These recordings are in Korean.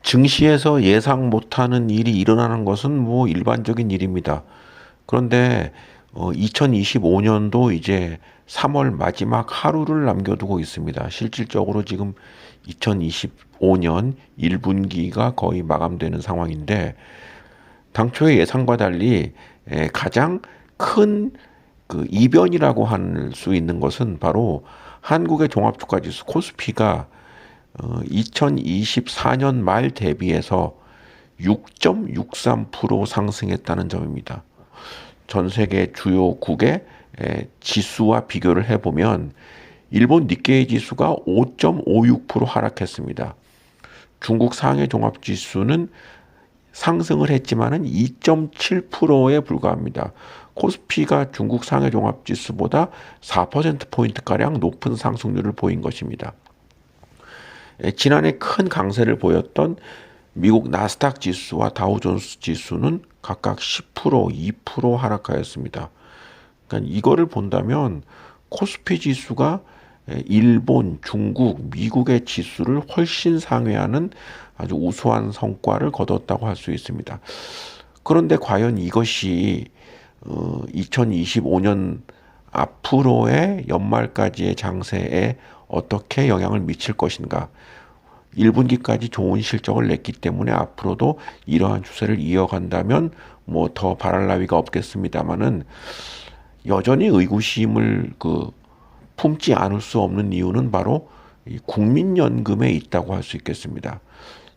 증시에서 예상 못하는 일이 일어나는 것은 뭐 일반적인 일입니다. 그런데 2025년도 이제 3월 마지막 하루를 남겨두고 있습니다. 실질적으로 지금 2025년 1분기가 거의 마감되는 상황인데 당초의 예상과 달리 가장 큰 그 이변이라고 할 수 있는 것은 바로 한국의 종합주가지수 코스피가 2024년 말 대비해서 6.63% 상승했다는 점입니다. 전 세계 주요국의 지수와 비교를 해보면 일본 니케이 지수가 5.56% 하락했습니다. 중국 상해 종합지수는 상승을 했지만은 2.7%에 불과합니다. 코스피가 중국 상해 종합지수보다 4%포인트가량 높은 상승률을 보인 것입니다. 지난해 큰 강세를 보였던 미국 나스닥 지수와 다우존스 지수는 각각 10%, 2% 하락하였습니다. 그러니까 이거를 본다면 코스피 지수가 일본, 중국, 미국의 지수를 훨씬 상회하는 아주 우수한 성과를 거뒀다고 할 수 있습니다. 그런데 과연 이것이 2025년 앞으로의 연말까지의 장세에 어떻게 영향을 미칠 것인가? 1분기까지 좋은 실적을 냈기 때문에 앞으로도 이러한 추세를 이어간다면 뭐 더 바랄 나위가 없겠습니다만은 여전히 의구심을 품지 않을 수 없는 이유는 바로 이 국민연금에 있다고 할 수 있겠습니다.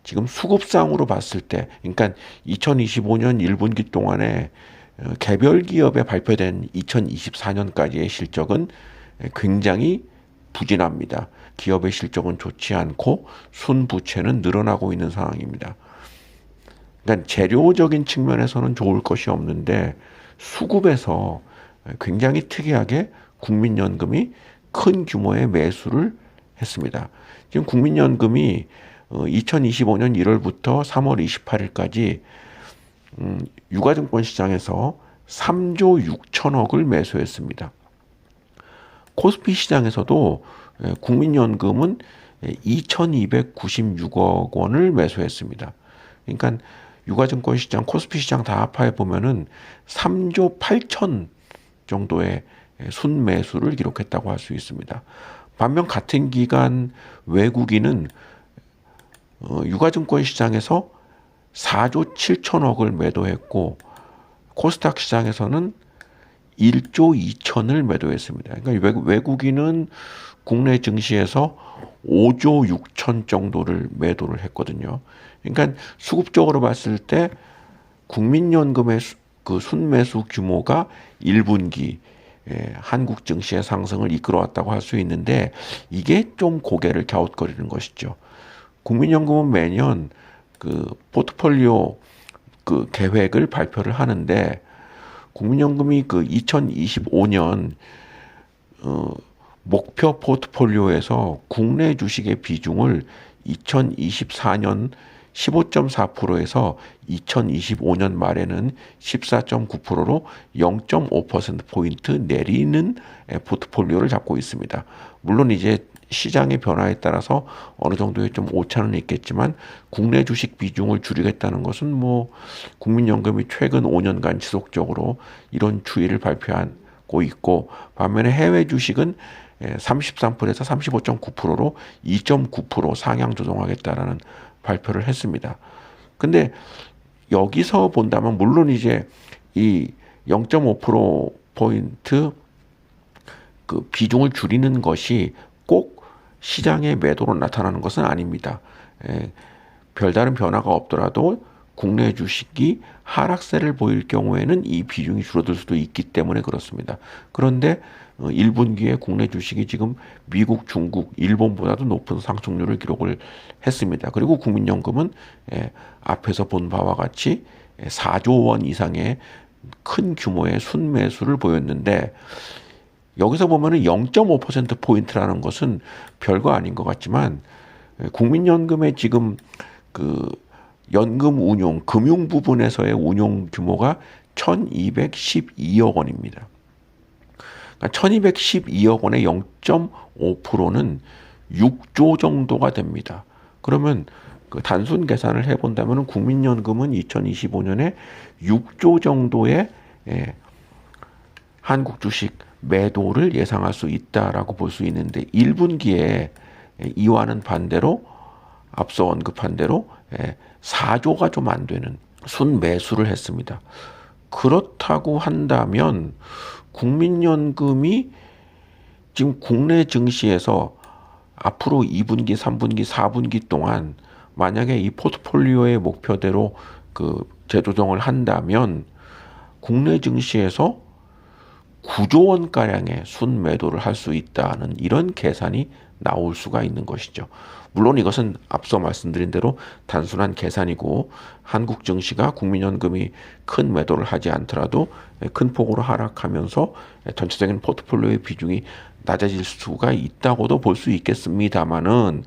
지금 수급상으로 봤을 때, 그러니까 2025년 1분기 동안에 개별 기업에 발표된 2024년까지의 실적은 굉장히 부진합니다. 기업의 실적은 좋지 않고 순부채는 늘어나고 있는 상황입니다. 그러니까 재료적인 측면에서는 좋을 것이 없는데 수급에서 굉장히 특이하게 국민연금이 큰 규모의 매수를 했습니다. 지금 국민연금이 2025년 1월부터 3월 28일까지 유가증권 시장에서 3조 6천억을 매수했습니다. 코스피 시장에서도 국민연금은 2,296억 원을 매수했습니다. 그러니까 유가증권 시장, 코스피 시장 다 합해 보면은 3조 8천 정도의 순매수를 기록했다고 할 수 있습니다. 반면 같은 기간 외국인은 유가증권 시장에서 4조 7천억을 매도했고 코스닥 시장에서는 1조 2천을 매도했습니다. 그러니까 외국인은 국내 증시에서 5조 6천 정도를 매도를 했거든요. 그러니까 수급적으로 봤을 때 국민연금의 그 순매수 규모가 1분기 한국 증시의 상승을 이끌어왔다고 할 수 있는데 이게 좀 고개를 갸웃거리는 것이죠. 국민연금은 매년 그 포트폴리오 그 계획을 발표를 하는데 국민연금이 그 2025년 목표 포트폴리오에서 국내 주식의 비중을 2024년 15.4%에서 2025년 말에는 14.9%로 0.5%포인트 내리는 포트폴리오를 잡고 있습니다. 물론 이제 시장의 변화에 따라서 어느 정도의 좀 오차는 있겠지만 국내 주식 비중을 줄이겠다는 것은 뭐 국민연금이 최근 5년간 지속적으로 이런 추이를 발표하고 있고 반면에 해외 주식은 33%에서 35.9%로 2.9% 상향 조정하겠다라는 발표를 했습니다. 근데 여기서 본다면 물론 이제 이 0.5%포인트 그 비중을 줄이는 것이 꼭 시장의 매도로 나타나는 것은 아닙니다. 별다른 변화가 없더라도 국내 주식이 하락세를 보일 경우에는 이 비중이 줄어들 수도 있기 때문에 그렇습니다. 그런데 1분기에 국내 주식이 지금 미국, 중국, 일본보다도 높은 상승률을 기록을 했습니다. 그리고 국민연금은 앞에서 본 바와 같이 4조 원 이상의 큰 규모의 순매수를 보였는데 여기서 보면은 0.5%포인트라는 것은 별거 아닌 것 같지만 국민연금의 지금 그 연금 운용, 금융 부분에서의 운용 규모가 1212억 원입니다. 그러니까 1212억 원의 0.5%는 6조 정도가 됩니다. 그러면 그 단순 계산을 해본다면 국민연금은 2025년에 6조 정도의 한국 주식 매도를 예상할 수 있다라고 볼 수 있는데 1분기에 이와는 반대로 앞서 언급한 대로 4조가 좀 안 되는 순매수를 했습니다. 그렇다고 한다면 국민연금이 지금 국내 증시에서 앞으로 2분기, 3분기, 4분기 동안 만약에 이 포트폴리오의 목표대로 그 재조정을 한다면 국내 증시에서 9조 원가량의 순매도를 할 수 있다는 이런 계산이 나올 수가 있는 것이죠. 물론 이것은 앞서 말씀드린 대로 단순한 계산이고 한국 증시가 국민연금이 큰 매도를 하지 않더라도 큰 폭으로 하락하면서 전체적인 포트폴리오의 비중이 낮아질 수가 있다고도 볼 수 있겠습니다만은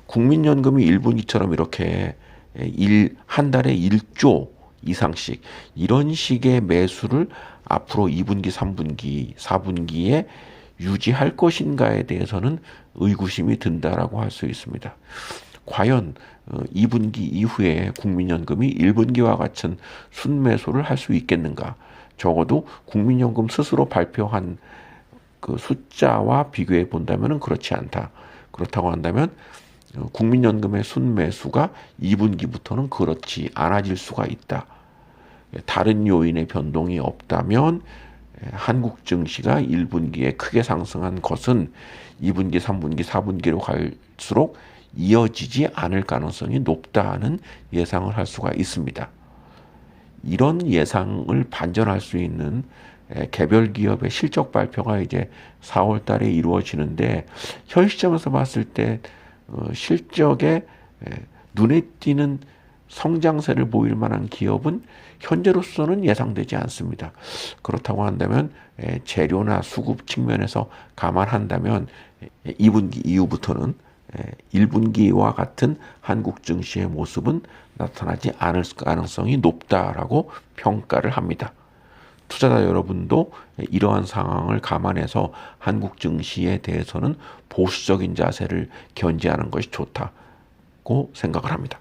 국민연금이 1분기처럼 이렇게 한 달에 1조 이상씩 이런 식의 매수를 앞으로 2분기, 3분기, 4분기에 유지할 것인가에 대해서는 의구심이 든다라고 할 수 있습니다. 과연 2분기 이후에 국민연금이 1분기와 같은 순매수를 할 수 있겠는가? 적어도 국민연금 스스로 발표한 그 숫자와 비교해 본다면 그렇지 않다. 그렇다고 한다면 국민연금의 순매수가 2분기부터는 그렇지 않아질 수가 있다. 다른 요인의 변동이 없다면 한국 증시가 1분기에 크게 상승한 것은 2분기, 3분기, 4분기로 갈수록 이어지지 않을 가능성이 높다는 예상을 할 수가 있습니다. 이런 예상을 반전할 수 있는 개별 기업의 실적 발표가 이제 4월 달에 이루어지는데 현 시점에서 봤을 때 실적에 눈에 띄는 성장세를 보일 만한 기업은 현재로서는 예상되지 않습니다. 그렇다고 한다면 재료나 수급 측면에서 감안한다면 2분기 이후부터는 1분기와 같은 한국 증시의 모습은 나타나지 않을 가능성이 높다라고 평가를 합니다. 투자자 여러분도 이러한 상황을 감안해서 한국 증시에 대해서는 보수적인 자세를 견지하는 것이 좋다고 생각을 합니다.